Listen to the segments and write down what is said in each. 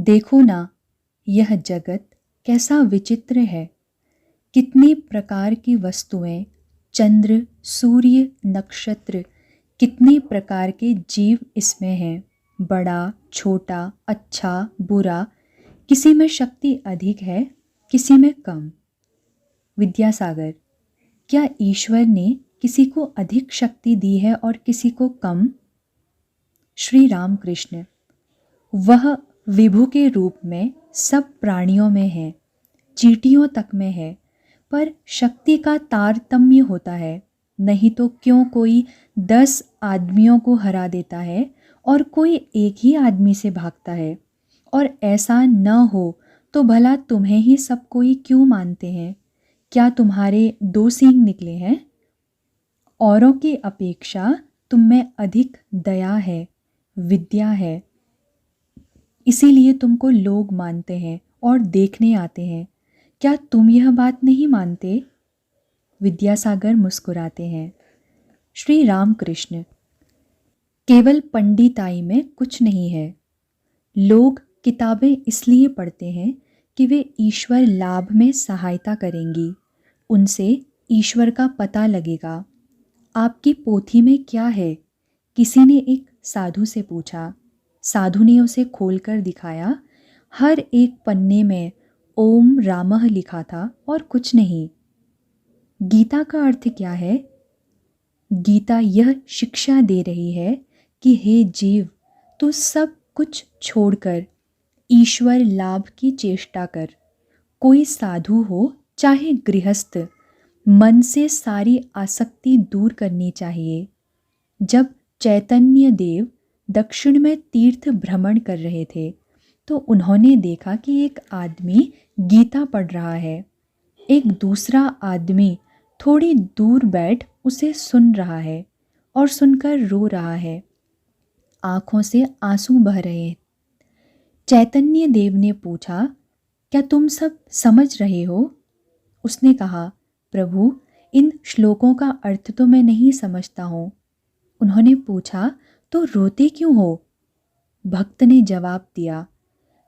देखो ना, यह जगत कैसा विचित्र है। कितने प्रकार की वस्तुएं, चंद्र, सूर्य, नक्षत्र, कितने प्रकार के जीव इसमें हैं। बड़ा, छोटा, अच्छा, बुरा, किसी में शक्ति अधिक है, किसी में कम। विद्यासागर: क्या ईश्वर ने किसी को अधिक शक्ति दी है और किसी को कम? श्री रामकृष्ण: वह विभु के रूप में सब प्राणियों में है, चींटियों तक में है, पर शक्ति का तारतम्य होता है। नहीं तो क्यों कोई 10 आदमियों को हरा देता है और कोई एक ही आदमी से भागता है। और ऐसा न हो तो भला तुम्हें ही सब कोई क्यों मानते हैं? क्या तुम्हारे 2 सींग निकले हैं? औरों की अपेक्षा तुम में अधिक दया है, विद्या है, इसीलिए तुमको लोग मानते हैं और देखने आते हैं। क्या तुम यह बात नहीं मानते? विद्यासागर मुस्कुराते हैं। श्री रामकृष्ण: केवल पंडिताई में कुछ नहीं है। लोग किताबें इसलिए पढ़ते हैं कि वे ईश्वर लाभ में सहायता करेंगी, उनसे ईश्वर का पता लगेगा। आपकी पोथी में क्या है? किसी ने एक साधु से पूछा। साधु ने उसे खोलकर दिखाया। हर एक पन्ने में ओम रामः लिखा था और कुछ नहीं। गीता का अर्थ क्या है? गीता यह शिक्षा दे रही है कि हे जीव, तू सब कुछ छोड़कर ईश्वर लाभ की चेष्टा कर। कोई साधु हो चाहे गृहस्थ, मन से सारी आसक्ति दूर करनी चाहिए। जब चैतन्य देव दक्षिण में तीर्थ भ्रमण कर रहे थे तो उन्होंने देखा कि एक आदमी गीता पढ़ रहा है, एक दूसरा आदमी थोड़ी दूर बैठ उसे सुन रहा है और सुनकर रो रहा है। आंखों से आंसू बह रहे। चैतन्य देव ने पूछा, क्या तुम सब समझ रहे हो? उसने कहा, प्रभु, इन श्लोकों का अर्थ तो मैं नहीं समझता हूँ। उन्होंने पूछा, तो रोते क्यों हो? भक्त ने जवाब दिया,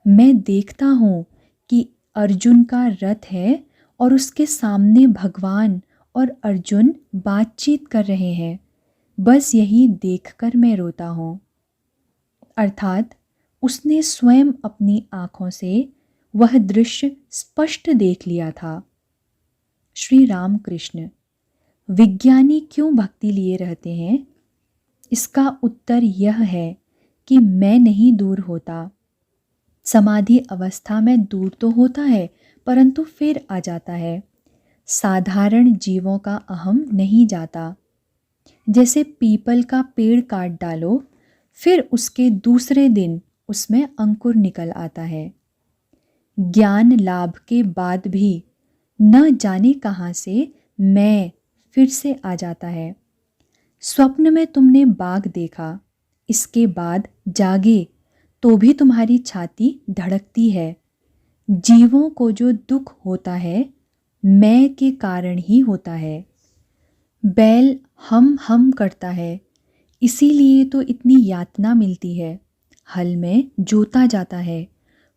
मैं देखता हूँ कि अर्जुन का रथ है और उसके सामने भगवान और अर्जुन बातचीत कर रहे हैं। बस यही देखकर मैं रोता हूँ। अर्थात उसने स्वयं अपनी आँखों से वह दृश्य स्पष्ट देख लिया था। श्री रामकृष्ण: विज्ञानी क्यों भक्ति लिए रहते हैं? इसका उत्तर यह है कि मैं नहीं दूर होता। समाधि अवस्था में दूर तो होता है, परंतु फिर आ जाता है। साधारण जीवों का अहम नहीं जाता। जैसे पीपल का पेड़ काट डालो, फिर उसके दूसरे दिन उसमें अंकुर निकल आता है। ज्ञान लाभ के बाद भी न जाने कहाँ से मैं फिर से आ जाता है। स्वप्न में तुमने बाघ देखा, इसके बाद जागे तो भी तुम्हारी छाती धड़कती है। जीवों को जो दुख होता है मैं के कारण ही होता है। बैल हम करता है, इसीलिए तो इतनी यातना मिलती है। हल में जोता जाता है,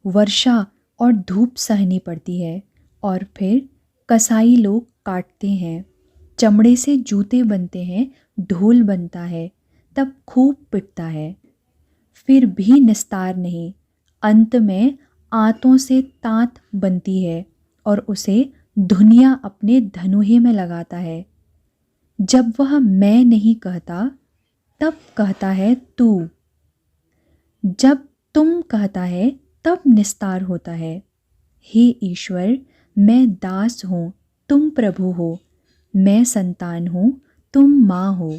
वर्षा और धूप सहनी पड़ती है, और फिर कसाई लोग काटते हैं, चमड़े से जूते बनते हैं, ढोल बनता है, तब खूब पिटता है, फिर भी निस्तार नहीं। अंत में आंतों से तांत बनती है और उसे धुनिया अपने धनुहे में लगाता है। जब वह मैं नहीं कहता तब कहता है तू। जब तुम कहता है तब निस्तार होता है। हे ईश्वर, मैं दास हूँ, तुम प्रभु हो। मैं संतान हूँ, तुम माँ हो।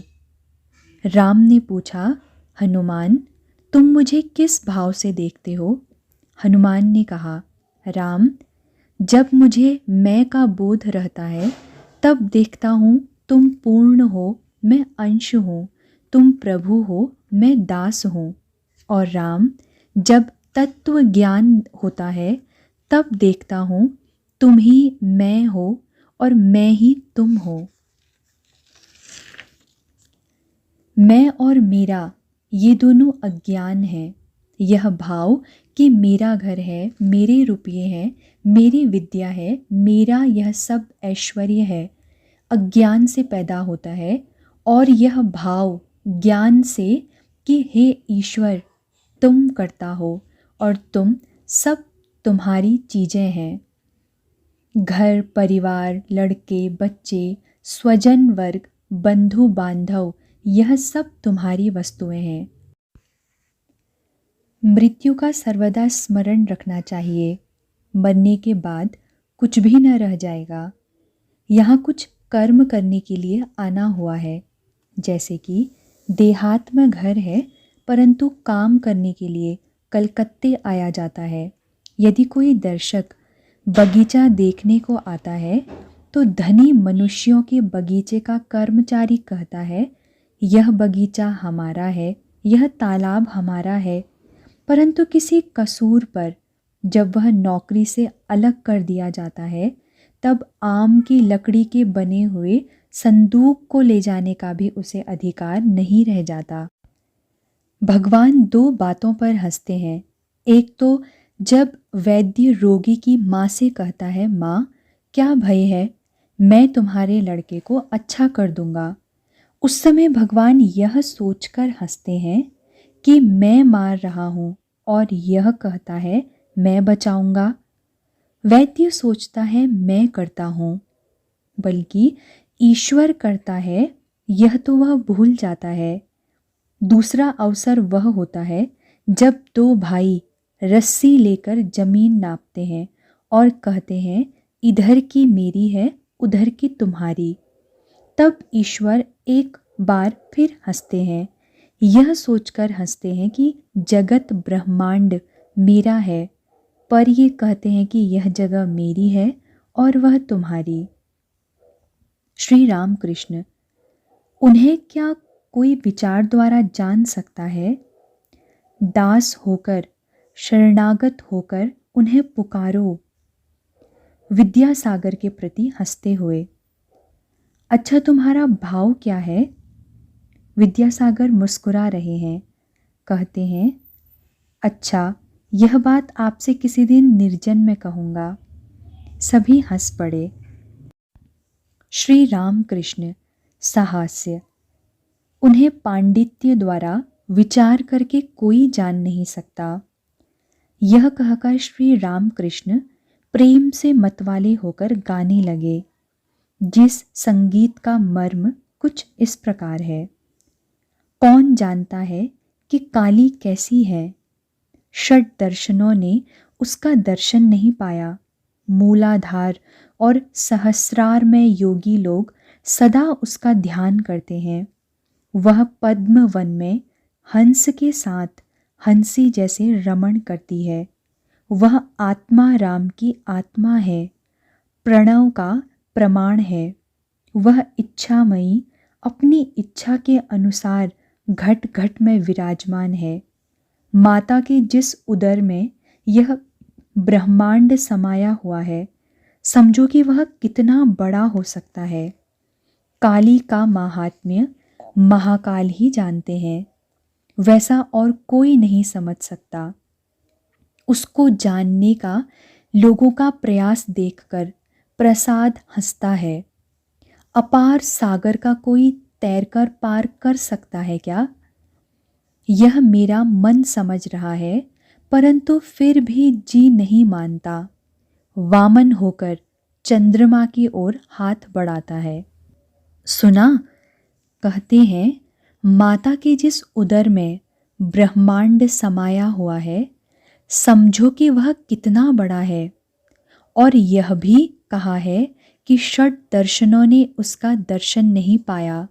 राम ने पूछा, हनुमान, तुम मुझे किस भाव से देखते हो? हनुमान ने कहा, राम, जब मुझे मैं का बोध रहता है तब देखता हूँ तुम पूर्ण हो, मैं अंश हूँ, तुम प्रभु हो, मैं दास हूँ। और राम, जब तत्व ज्ञान होता है तब देखता हूँ तुम ही मैं हो और मैं ही तुम हो। मैं और मेरा ये दोनों अज्ञान हैं, यह भाव कि मेरा घर है, मेरे रुपये हैं, मेरी विद्या है, मेरा यह सब ऐश्वर्य है, अज्ञान से पैदा होता है। और यह भाव ज्ञान से कि हे ईश्वर, तुम करता हो और तुम सब तुम्हारी चीज़ें हैं। घर परिवार, लड़के बच्चे, स्वजन वर्ग, बंधु बांधव, यह सब तुम्हारी वस्तुएं हैं। मृत्यु का सर्वदा स्मरण रखना चाहिए। मरने के बाद कुछ भी न रह जाएगा। यहाँ कुछ कर्म करने के लिए आना हुआ है। जैसे कि देहात में घर है, परंतु काम करने के लिए कलकत्ते आया जाता है। यदि कोई दर्शक बगीचा देखने को आता है तो धनी मनुष्यों के बगीचे का कर्मचारी कहता है, यह बगीचा हमारा है, यह तालाब हमारा है। परंतु किसी कसूर पर जब वह नौकरी से अलग कर दिया जाता है, तब आम की लकड़ी के बने हुए संदूक को ले जाने का भी उसे अधिकार नहीं रह जाता। भगवान दो बातों पर हंसते हैं। एक तो जब वैद्य रोगी की माँ से कहता है, माँ क्या भय है, मैं तुम्हारे लड़के को अच्छा कर दूंगा। उस समय भगवान यह सोचकर हंसते हैं कि मैं मार रहा हूँ और यह कहता है मैं बचाऊंगा। वैद्य सोचता है मैं करता हूँ, बल्कि ईश्वर करता है, यह तो वह भूल जाता है। दूसरा अवसर वह होता है जब दो भाई रस्सी लेकर जमीन नापते हैं और कहते हैं इधर की मेरी है, उधर की तुम्हारी। तब ईश्वर एक बार फिर हंसते हैं। यह सोचकर हंसते हैं कि जगत ब्रह्मांड मेरा है, पर ये कहते हैं कि यह जगह मेरी है और वह तुम्हारी। श्री राम कृष्ण, उन्हें क्या कोई विचार द्वारा जान सकता है? दास होकर, शरणागत होकर उन्हें पुकारो। विद्यासागर के प्रति हंसते हुए, अच्छा तुम्हारा भाव क्या है? विद्यासागर मुस्कुरा रहे हैं। कहते हैं, अच्छा यह बात आपसे किसी दिन निर्जन में कहूँगा। सभी हंस पड़े। श्री राम कृष्ण साहस्य, उन्हें पांडित्य द्वारा विचार करके कोई जान नहीं सकता। यह कहकर श्री राम कृष्ण प्रेम से मतवाले होकर गाने लगे, जिस संगीत का मर्म कुछ इस प्रकार है। कौन जानता है कि काली कैसी है? षट दर्शनों ने उसका दर्शन नहीं पाया। मूलाधार और सहस्रार में योगी लोग सदा उसका ध्यान करते हैं। वह पद्म वन में हंस के साथ हंसी जैसे रमण करती है। वह आत्मा राम की आत्मा है, प्रणव का प्रमाण है। वह इच्छामयी अपनी इच्छा के अनुसार घट घट में विराजमान है। माता के जिस उदर में यह ब्रह्मांड समाया हुआ है, समझो कि वह कितना बड़ा हो सकता है। काली का माहात्म्य महाकाल ही जानते हैं, वैसा और कोई नहीं समझ सकता। उसको जानने का लोगों का प्रयास देखकर प्रसाद हंसता है। अपार सागर का कोई तैरकर पार कर सकता है क्या? यह मेरा मन समझ रहा है, परंतु फिर भी जी नहीं मानता। वामन होकर चंद्रमा की ओर हाथ बढ़ाता है। सुना, कहते हैं माता के जिस उदर में ब्रह्मांड समाया हुआ है, समझो कि वह कितना बड़ा है। और यह भी कहा है कि षट दर्शनों ने उसका दर्शन नहीं पाया।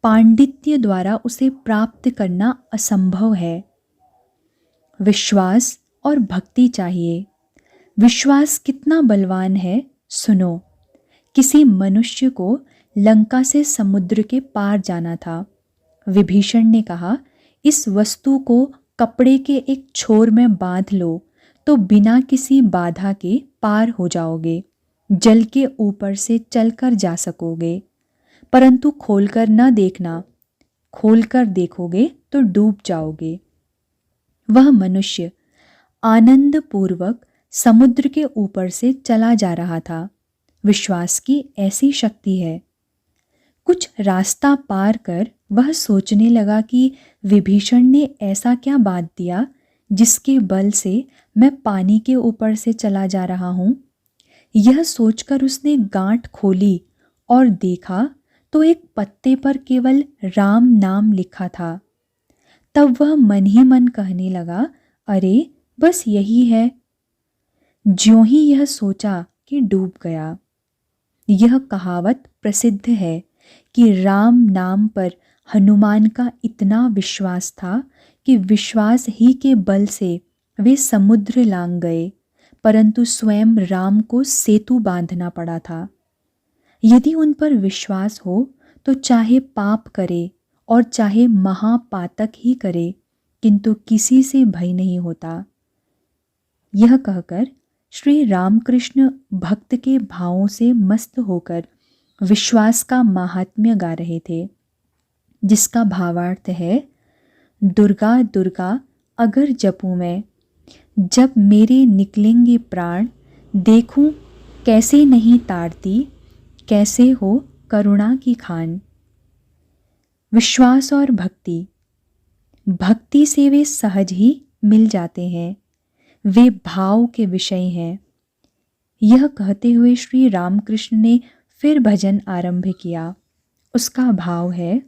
पांडित्य द्वारा उसे प्राप्त करना असंभव है। विश्वास और भक्ति चाहिए। विश्वास कितना बलवान है, सुनो। किसी मनुष्य को लंका से समुद्र के पार जाना था। विभीषण ने कहा, इस वस्तु को कपड़े के एक छोर में बांध लो तो बिना किसी बाधा के पार हो जाओगे, जल के ऊपर से चलकर जा सकोगे। परंतु खोलकर न देखना, खोलकर देखोगे तो डूब जाओगे। वह मनुष्य आनंद पूर्वक समुद्र के ऊपर से चला जा रहा था। विश्वास की ऐसी शक्ति है। कुछ रास्ता पार कर वह सोचने लगा कि विभीषण ने ऐसा क्या बात दिया जिसके बल से मैं पानी के ऊपर से चला जा रहा हूँ। यह सोचकर उसने गांठ खोली और देखा तो एक पत्ते पर केवल राम नाम लिखा था। तब वह मन ही मन कहने लगा, अरे बस यही है। ज्यों ही यह सोचा कि डूब गया। यह कहावत प्रसिद्ध है कि राम नाम पर हनुमान का इतना विश्वास था कि विश्वास ही के बल से वे समुद्र लांघ गए, परंतु स्वयं राम को सेतु बांधना पड़ा था। यदि उन पर विश्वास हो तो चाहे पाप करे और चाहे महापातक ही करे, किंतु किसी से भय नहीं होता। यह कहकर श्री रामकृष्ण भक्त के भावों से मस्त होकर विश्वास का महात्म्य गा रहे थे, जिसका भावार्थ है, दुर्गा दुर्गा अगर जपूं मैं, जब मेरे निकलेंगे प्राण, देखूं कैसे नहीं ताड़ती, कैसे हो करुणा की खान। विश्वास और भक्ति, भक्ति से वे सहज ही मिल जाते हैं, वे भाव के विषय हैं। यह कहते हुए श्री रामकृष्ण ने फिर भजन आरंभ किया। उसका भाव है,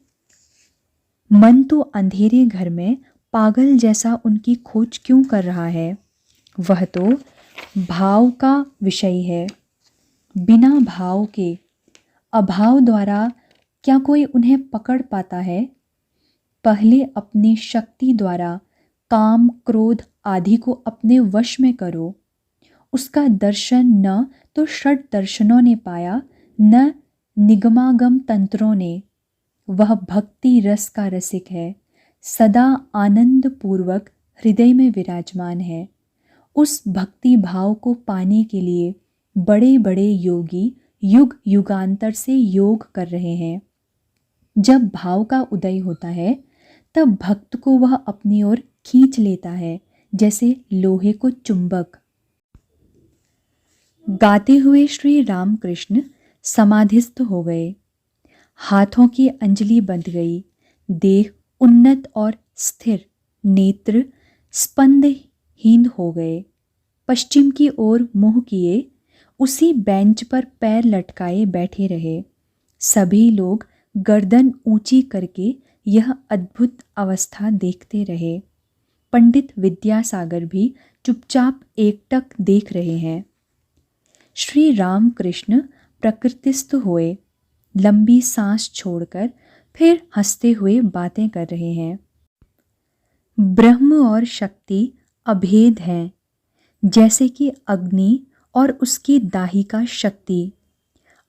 मन तो अंधेरे घर में पागल जैसा उनकी खोज क्यों कर रहा है। वह तो भाव का विषय है। बिना भाव के अभाव द्वारा क्या कोई उन्हें पकड़ पाता है। पहले अपनी शक्ति द्वारा काम क्रोध आदि को अपने वश में करो। उसका दर्शन न तो षट दर्शनों ने पाया, न निगमागम तंत्रों ने। वह भक्ति रस का रसिक है, सदा आनंद पूर्वक हृदय में विराजमान है। उस भक्ति भाव को पाने के लिए बड़े बड़े योगी युग युगांतर से योग कर रहे हैं। जब भाव का उदय होता है तब भक्त को वह अपनी ओर खींच लेता है, जैसे लोहे को चुंबक। गाते हुए श्री रामकृष्ण समाधिस्थ हो गए। हाथों की अंजलि बंध गई, देह उन्नत और स्थिर, नेत्र स्पंदहीन हो गए। पश्चिम की ओर मुंह किए उसी बेंच पर पैर लटकाए बैठे रहे। सभी लोग गर्दन ऊंची करके यह अद्भुत अवस्था देखते रहे। पंडित विद्यासागर भी चुपचाप एकटक देख रहे हैं। श्री रामकृष्ण प्रकृतिस्थ हुए, लंबी सांस छोड़कर फिर हंसते हुए बातें कर रहे हैं। ब्रह्म और शक्ति अभेद हैं, जैसे कि अग्नि और उसकी दाहिका शक्ति।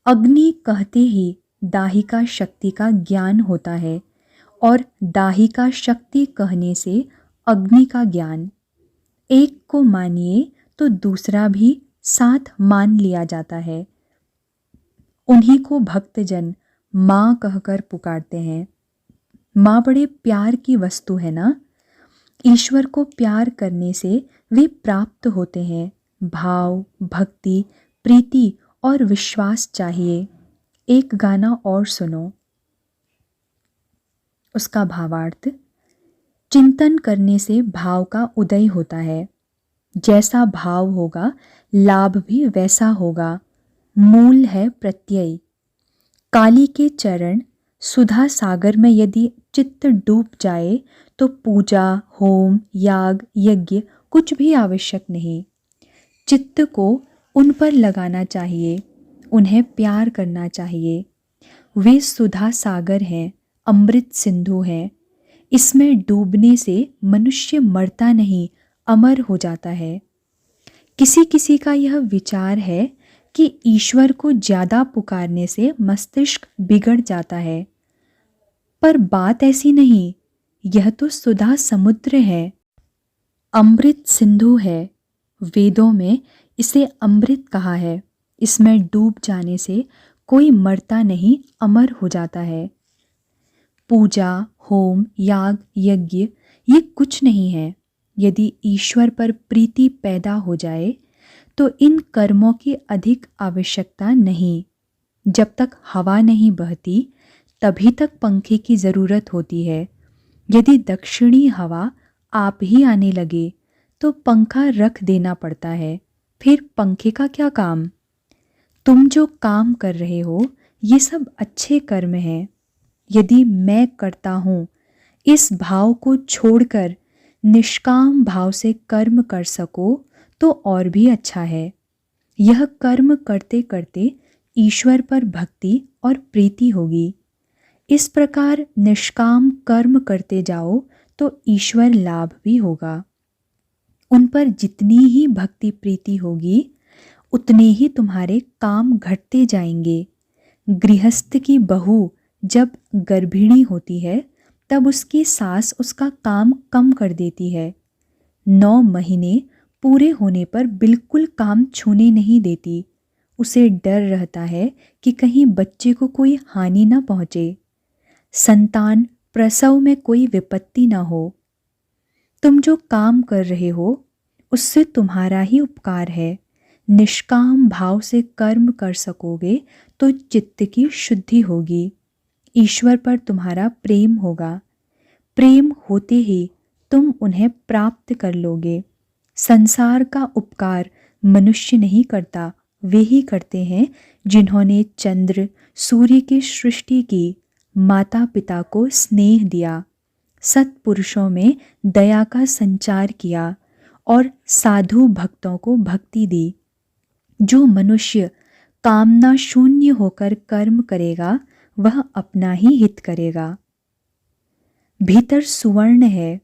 अग्नि कहते ही दाहिका शक्ति का ज्ञान होता है और दाहिका शक्ति कहने से अग्नि का ज्ञान। एक को मानिए तो दूसरा भी साथ मान लिया जाता है। उन्हीं को भक्तजन माँ कहकर पुकारते हैं। माँ बड़े प्यार की वस्तु है ना। ईश्वर को प्यार करने से वे प्राप्त होते हैं। भाव, भक्ति, प्रीति और विश्वास चाहिए। एक गाना और सुनो। उसका भावार्थ, चिंतन करने से भाव का उदय होता है। जैसा भाव होगा लाभ भी वैसा होगा। मूल है प्रत्यय। काली के चरण सुधा सागर में यदि चित्त डूब जाए तो पूजा, होम, याग, यज्ञ कुछ भी आवश्यक नहीं। चित्त को उन पर लगाना चाहिए, उन्हें प्यार करना चाहिए। वे सुधा सागर हैं, अमृत सिंधु हैं। इसमें डूबने से मनुष्य मरता नहीं, अमर हो जाता है। किसी किसी का यह विचार है कि ईश्वर को ज़्यादा पुकारने से मस्तिष्क बिगड़ जाता है, पर बात ऐसी नहीं। यह तो सुधा समुद्र है, अमृत सिंधु है। वेदों में इसे अमृत कहा है। इसमें डूब जाने से कोई मरता नहीं, अमर हो जाता है। पूजा, होम, याग, यज्ञ ये कुछ नहीं है। यदि ईश्वर पर प्रीति पैदा हो जाए तो इन कर्मों की अधिक आवश्यकता नहीं। जब तक हवा नहीं बहती तभी तक पंखे की ज़रूरत होती है। यदि दक्षिणी हवा आप ही आने लगे तो पंखा रख देना पड़ता है, फिर पंखे का क्या काम। तुम जो काम कर रहे हो ये सब अच्छे कर्म हैं। यदि मैं करता हूँ इस भाव को छोड़कर निष्काम भाव से कर्म कर सको तो और भी अच्छा है। यह कर्म करते करते ईश्वर पर भक्ति और प्रीति होगी। इस प्रकार निष्काम कर्म करते जाओ तो ईश्वर लाभ भी होगा। उन पर जितनी ही भक्ति प्रीति होगी उतने ही तुम्हारे काम घटते जाएंगे। गृहस्थ की बहू जब गर्भिणी होती है तब उसकी सास उसका काम कम कर देती है। 9 महीने पूरे होने पर बिल्कुल काम छूने नहीं देती। उसे डर रहता है कि कहीं बच्चे को कोई हानि न पहुँचे, संतान प्रसव में कोई विपत्ति न हो। तुम जो काम कर रहे हो उससे तुम्हारा ही उपकार है। निष्काम भाव से कर्म कर सकोगे तो चित्त की शुद्धि होगी, ईश्वर पर तुम्हारा प्रेम होगा। प्रेम होते ही तुम उन्हें प्राप्त कर लोगे। संसार का उपकार मनुष्य नहीं करता, वे ही करते हैं जिन्होंने चंद्र सूर्य की सृष्टि की, माता पिता को स्नेह दिया, सत्पुरुषों में दया का संचार किया और साधु भक्तों को भक्ति दी। जो मनुष्य कामना शून्य होकर कर्म करेगा वह अपना ही हित करेगा। भीतर सुवर्ण है,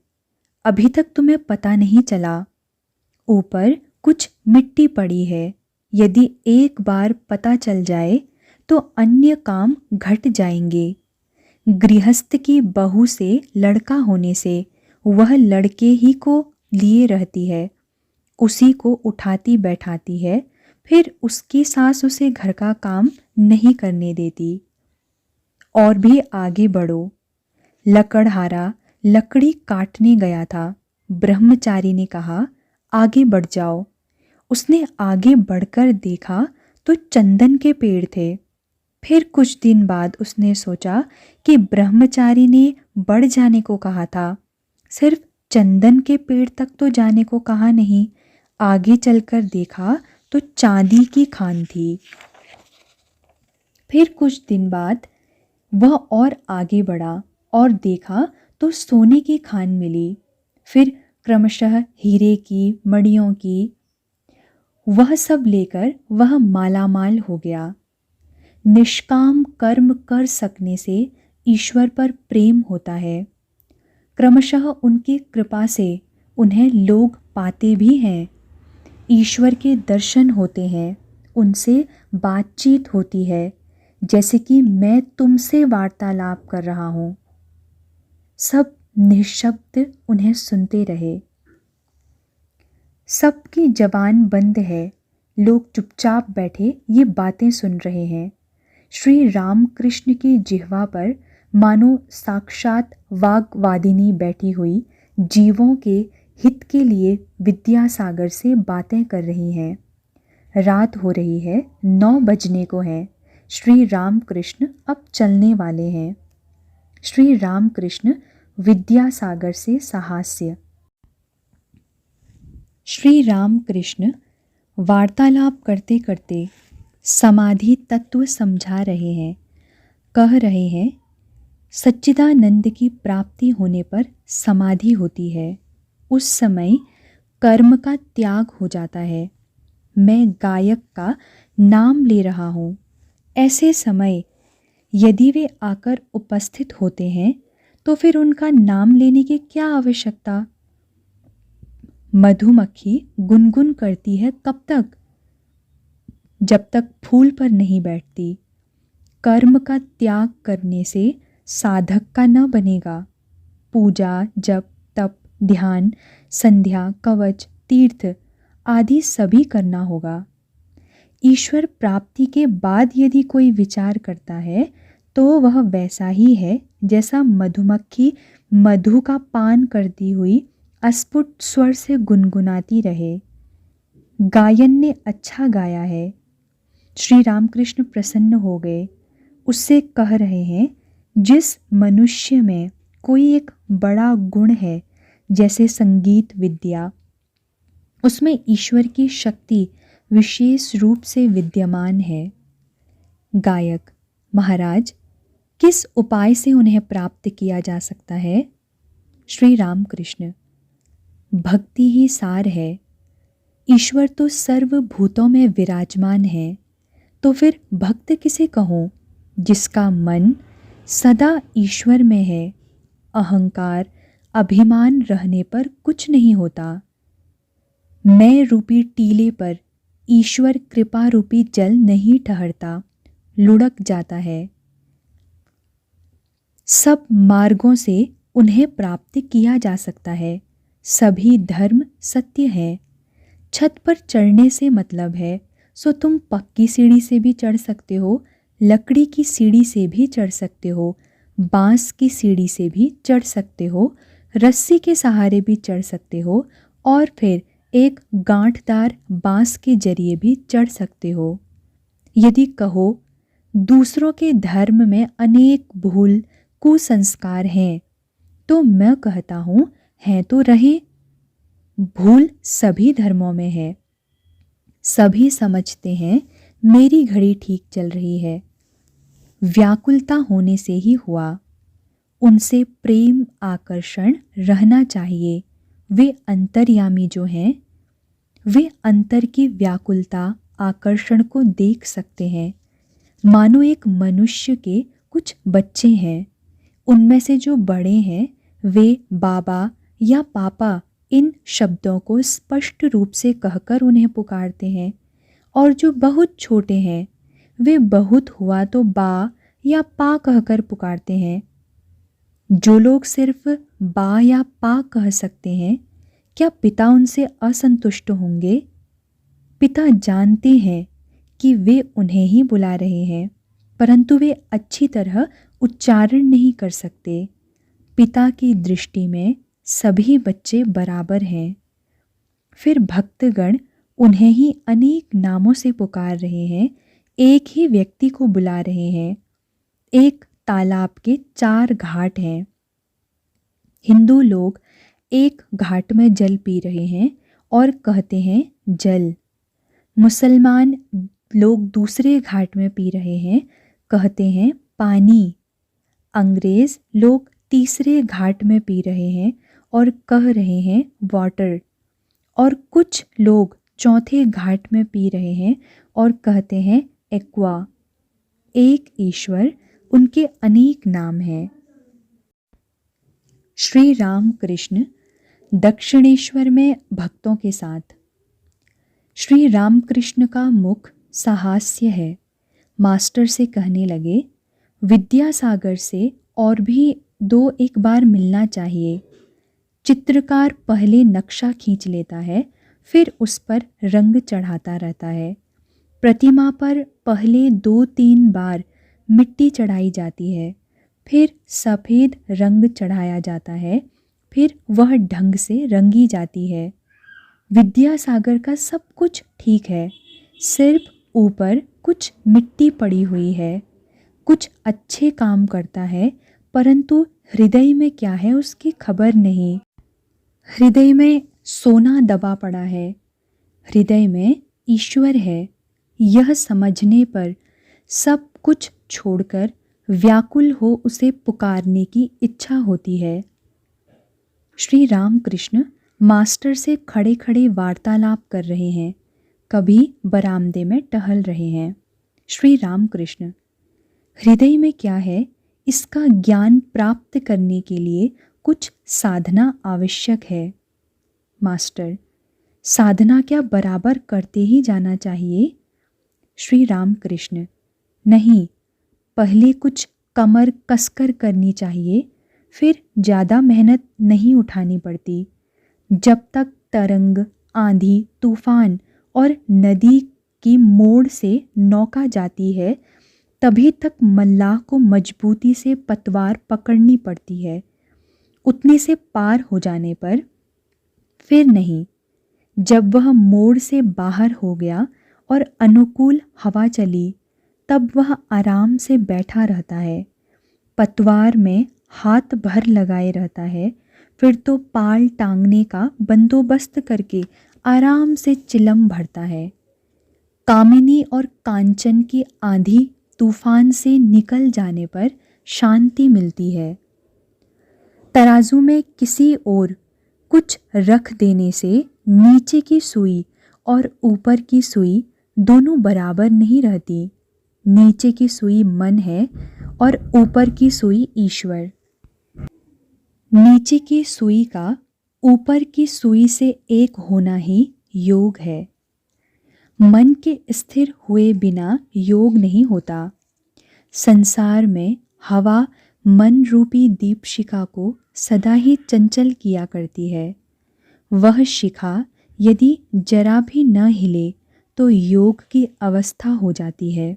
अभी तक तुम्हें पता नहीं चला। ऊपर कुछ मिट्टी पड़ी है, यदि एक बार पता चल जाए तो अन्य काम घट जाएंगे। गृहस्थ की बहू से लड़का होने से वह लड़के ही को लिए रहती है, उसी को उठाती बैठाती है, फिर उसकी सास उसे घर का काम नहीं करने देती। और भी आगे बढ़ो। लकड़हारा लकड़ी काटने गया था। ब्रह्मचारी ने कहा, आगे बढ़ जाओ। उसने आगे बढ़कर देखा तो चंदन के पेड़ थे। फिर कुछ दिन बाद उसने सोचा कि ब्रह्मचारी ने बढ़ जाने को कहा था, सिर्फ चंदन के पेड़ तक तो जाने को कहा नहीं। आगे चलकर देखा तो चांदी की खान थी। फिर कुछ दिन बाद वह और आगे बढ़ा और देखा तो सोने की खान मिली। फिर क्रमशः हीरे की, मणियों की, वह सब लेकर वह मालामाल हो गया। निष्काम कर्म कर सकने से ईश्वर पर प्रेम होता है। क्रमशः उनकी कृपा से उन्हें लोग पाते भी हैं। ईश्वर के दर्शन होते हैं, उनसे बातचीत होती है, जैसे कि मैं तुमसे वार्तालाप कर रहा हूँ। सब निःशब्द उन्हें सुनते रहे। सबकी जबान बंद है, लोग चुपचाप बैठे ये बातें सुन रहे हैं। श्री रामकृष्ण की जिह्वा पर मानो साक्षात वाग्वादिनी बैठी हुई जीवों के हित के लिए विद्यासागर से बातें कर रही हैं। रात हो रही है, 9 बजने को है। श्री रामकृष्ण अब चलने वाले हैं। श्री रामकृष्ण विद्यासागर से साहस्य। श्री रामकृष्ण वार्तालाप करते करते समाधि तत्व समझा रहे हैं। कह रहे हैं, सच्चिदानंद की प्राप्ति होने पर समाधि होती है। उस समय कर्म का त्याग हो जाता है। मैं गायक का नाम ले रहा हूँ। ऐसे समय यदि वे आकर उपस्थित होते हैं तो फिर उनका नाम लेने की क्या आवश्यकता। मधुमक्खी गुनगुन करती है कब तक, जब तक फूल पर नहीं बैठती। कर्म का त्याग करने से साधक का न बनेगा। पूजा, जप, तप, ध्यान, संध्या, कवच, तीर्थ आदि सभी करना होगा। ईश्वर प्राप्ति के बाद यदि कोई विचार करता है तो वह वैसा ही है जैसा मधुमक्खी मधु का पान करती हुई अस्फुट स्वर से गुनगुनाती रहे, गायन ने अच्छा गाया है। श्री रामकृष्ण प्रसन्न हो गए। उससे कह रहे हैं, जिस मनुष्य में कोई एक बड़ा गुण है, जैसे संगीत विद्या, उसमें ईश्वर की शक्ति विशेष रूप से विद्यमान है। गायक: महाराज, किस उपाय से उन्हें प्राप्त किया जा सकता है? श्री रामकृष्ण: भक्ति ही सार है। ईश्वर तो सर्वभूतों में विराजमान है, तो फिर भक्त किसे कहूँ? जिसका मन सदा ईश्वर में है। अहंकार, अभिमान रहने पर कुछ नहीं होता। मैं रूपी टीले पर ईश्वर कृपा रूपी जल नहीं ठहरता, लुढ़क जाता है। सब मार्गों से उन्हें प्राप्त किया जा सकता है। सभी धर्म सत्य है। छत पर चढ़ने से मतलब है, सो तुम पक्की सीढ़ी से भी चढ़ सकते हो, लकड़ी की सीढ़ी से भी चढ़ सकते हो, बांस की सीढ़ी से भी चढ़ सकते हो, रस्सी के सहारे भी चढ़ सकते हो, और फिर एक गांठदार बांस के जरिए भी चढ़ सकते हो। यदि कहो दूसरों के धर्म में अनेक भूल कुसंस्कार हैं, तो मैं कहता हूँ, हैं तो रहे। भूल सभी धर्मों में है। सभी समझते हैं मेरी घड़ी ठीक चल रही है। व्याकुलता होने से ही हुआ। उनसे प्रेम आकर्षण रहना चाहिए। वे अंतर्यामी जो हैं, वे अंतर की व्याकुलता आकर्षण को देख सकते हैं। मानो एक मनुष्य के कुछ बच्चे हैं, उनमें से जो बड़े हैं वे बाबा या पापा इन शब्दों को स्पष्ट रूप से कहकर उन्हें पुकारते हैं, और जो बहुत छोटे हैं वे बहुत हुआ तो बा या पा कहकर पुकारते हैं। जो लोग सिर्फ बा या पा कह सकते हैं, क्या पिता उनसे असंतुष्ट होंगे? पिता जानते हैं कि वे उन्हें ही बुला रहे हैं, परंतु वे अच्छी तरह उच्चारण नहीं कर सकते। पिता की दृष्टि में सभी बच्चे बराबर हैं। फिर भक्तगण उन्हें ही अनेक नामों से पुकार रहे हैं, एक ही व्यक्ति को बुला रहे हैं। एक तालाब के 4 घाट हैं। हिंदू लोग एक घाट में जल पी रहे हैं और कहते हैं जल। मुसलमान लोग दूसरे घाट में पी रहे हैं, कहते हैं पानी। अंग्रेज लोग तीसरे घाट में पी रहे हैं और कह रहे हैं वाटर। और कुछ लोग चौथे घाट में पी रहे हैं और कहते हैं एक्वा। एक ईश्वर, उनके अनेक नाम हैं। श्री रामकृष्ण दक्षिणेश्वर में भक्तों के साथ। श्री रामकृष्ण का मुख साहास्य है। मास्टर से कहने लगे, विद्यासागर से और भी 2-1 बार मिलना चाहिए। चित्रकार पहले नक्शा खींच लेता है, फिर उस पर रंग चढ़ाता रहता है। प्रतिमा पर पहले 2-3 बार मिट्टी चढ़ाई जाती है, फिर सफ़ेद रंग चढ़ाया जाता है, फिर वह ढंग से रंगी जाती है। विद्यासागर का सब कुछ ठीक है, सिर्फ ऊपर कुछ मिट्टी पड़ी हुई है। कुछ अच्छे काम करता है, परंतु हृदय में क्या है उसकी खबर नहीं। हृदय में सोना दबा पड़ा है। हृदय में ईश्वर है, यह समझने पर सब कुछ छोड़कर व्याकुल हो उसे पुकारने की इच्छा होती है। श्री रामकृष्ण मास्टर से खड़े खड़े वार्तालाप कर रहे हैं, कभी बरामदे में टहल रहे हैं। श्री रामकृष्ण, हृदय में क्या है इसका ज्ञान प्राप्त करने के लिए कुछ साधना आवश्यक है। मास्टर, साधना क्या बराबर करते ही जाना चाहिए? श्री रामकृष्ण, नहीं, पहले कुछ कमर कसकर करनी चाहिए, फिर ज़्यादा मेहनत नहीं उठानी पड़ती। जब तक तरंग, आंधी, तूफान और नदी की मोड़ से नौका जाती है, तभी तक मल्लाह को मजबूती से पतवार पकड़नी पड़ती है। उतने से पार हो जाने पर फिर नहीं। जब वह मोड़ से बाहर हो गया और अनुकूल हवा चली, तब वह आराम से बैठा रहता है, पतवार में हाथ भर लगाए रहता है, फिर तो पाल टांगने का बंदोबस्त करके आराम से चिलम भरता है। कामिनी और कांचन की आंधी तूफान से निकल जाने पर शांति मिलती है। तराजू में किसी ओर कुछ रख देने से नीचे की सुई और ऊपर की सुई दोनों बराबर नहीं रहती। नीचे की सुई मन है और ऊपर की सुई ईश्वर। नीचे की सुई का ऊपर की सुई से एक होना ही योग है। मन के स्थिर हुए बिना योग नहीं होता। संसार में हवा मन रूपी दीपशिखा को सदा ही चंचल किया करती है। वह शिखा यदि जरा भी न हिले तो योग की अवस्था हो जाती है।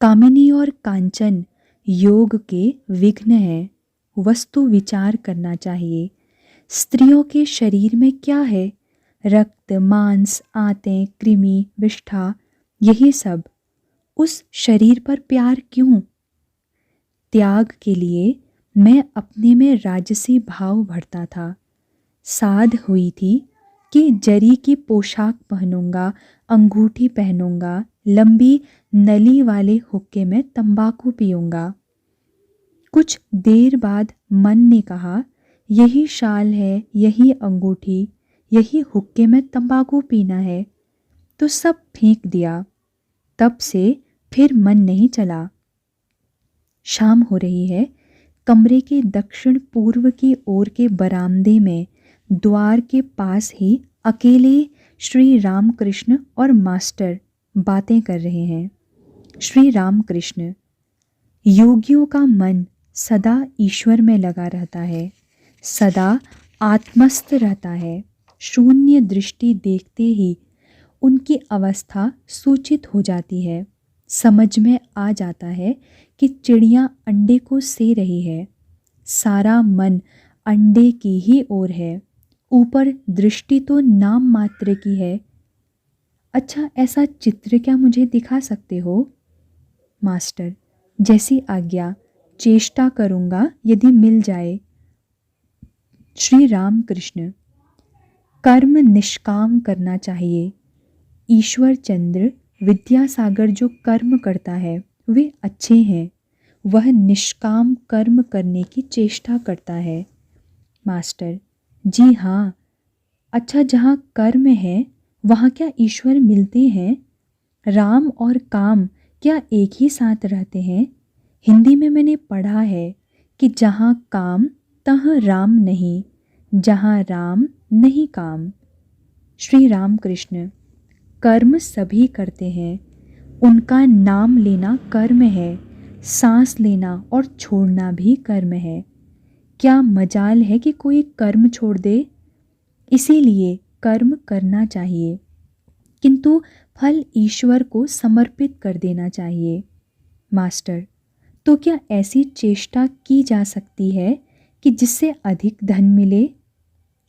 कामिनी और कांचन योग के विघ्न है। वस्तु विचार करना चाहिए। स्त्रियों के शरीर में क्या है? रक्त, मांस, आंतें, कृमि, विष्ठा, यही सब। उस शरीर पर प्यार क्यों? त्याग के लिए मैं अपने में राजसी भाव भरता था। साध हुई थी कि जरी की पोशाक पहनूंगा, अंगूठी पहनूंगा, लंबी नली वाले हुक्के में तंबाकू पीऊंगा। कुछ देर बाद मन ने कहा, यही शाल है, यही अंगूठी, यही हुक्के में तंबाकू पीना है, तो सब फेंक दिया। तब से फिर मन नहीं चला। शाम हो रही है। कमरे के दक्षिण पूर्व की ओर के बरामदे में द्वार के पास ही अकेले श्री रामकृष्ण और मास्टर बातें कर रहे हैं। श्री रामकृष्ण, योगियों का मन सदा ईश्वर में लगा रहता है, सदा आत्मस्थ रहता है। शून्य दृष्टि देखते ही उनकी अवस्था सूचित हो जाती है। समझ में आ जाता है कि चिड़िया अंडे को से रही है। सारा मन अंडे की ही ओर है। ऊपर दृष्टि तो नाम मात्र की है। अच्छा, ऐसा चित्र क्या मुझे दिखा सकते हो? मास्टर, जैसी आज्ञा, चेष्टा करूँगा यदि मिल जाए। श्री रामकृष्ण, कर्म निष्काम करना चाहिए। ईश्वर चंद्र विद्यासागर जो कर्म करता है वे अच्छे हैं। वह निष्काम कर्म करने की चेष्टा करता है। मास्टर, जी हाँ। अच्छा, जहाँ कर्म है वहाँ क्या ईश्वर मिलते हैं? राम और काम क्या एक ही साथ रहते हैं? हिंदी में मैंने पढ़ा है कि जहाँ काम तहाँ राम नहीं, जहाँ राम नहीं काम। श्री रामकृष्ण, कर्म सभी करते हैं। उनका नाम लेना कर्म है। सांस लेना और छोड़ना भी कर्म है। क्या मजाल है कि कोई कर्म छोड़ दे? इसीलिए कर्म करना चाहिए, किंतु फल ईश्वर को समर्पित कर देना चाहिए। मास्टर, तो क्या ऐसी चेष्टा की जा सकती है कि जिससे अधिक धन मिले?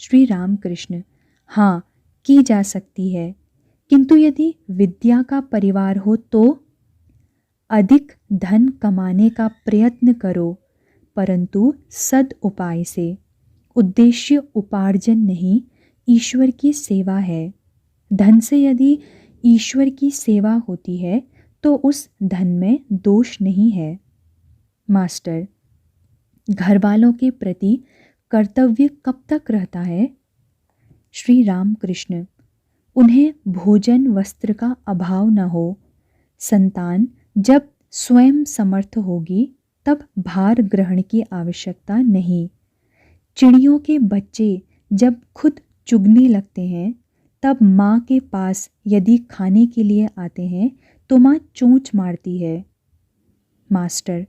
श्री रामकृष्ण, हाँ, की जा सकती है, किंतु यदि विद्या का परिवार हो तो? अधिक धन कमाने का प्रयत्न करो, परंतु सद उपाय से। उद्देश्य उपार्जन नहीं, ईश्वर की सेवा है। धन से यदि ईश्वर की सेवा होती है तो उस धन में दोष नहीं है। मास्टर, घर वालों के प्रति कर्तव्य कब तक रहता है? श्री रामकृष्ण, उन्हें भोजन वस्त्र का अभाव न हो। संतान जब स्वयं समर्थ होगी तब भार ग्रहण की आवश्यकता नहीं। चिड़ियों के बच्चे जब खुद चुगने लगते हैं तब माँ के पास यदि खाने के लिए आते हैं तो माँ चोंच मारती है। मास्टर,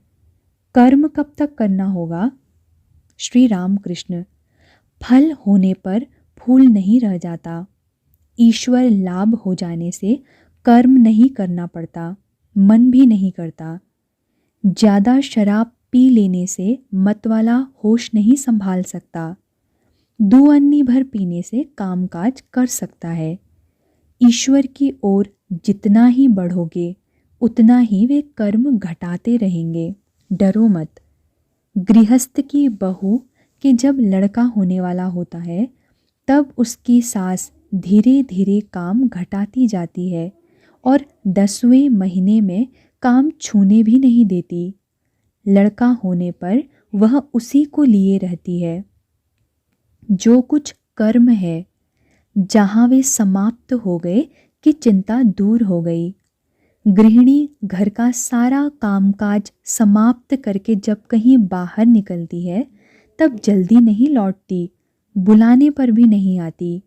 कर्म कब तक करना होगा? श्री रामकृष्ण, फल होने पर फूल नहीं रह जाता। ईश्वर लाभ हो जाने से कर्म नहीं करना पड़ता, मन भी नहीं करता। ज़्यादा शराब पी लेने से मतवाला होश नहीं संभाल सकता। 2 अन्नी भर पीने से कामकाज कर सकता है। ईश्वर की ओर जितना ही बढ़ोगे उतना ही वे कर्म घटाते रहेंगे। डरो मत। गृहस्थ की बहू के जब लड़का होने वाला होता है तब उसकी सास धीरे धीरे काम घटाती जाती है और 10वें महीने में काम छूने भी नहीं देती। लड़का होने पर वह उसी को लिए रहती है। जो कुछ कर्म है, जहाँ वे समाप्त हो गए कि चिंता दूर हो गई। गृहिणी घर का सारा कामकाज समाप्त करके जब कहीं बाहर निकलती है तब जल्दी नहीं लौटती, बुलाने पर भी नहीं आती।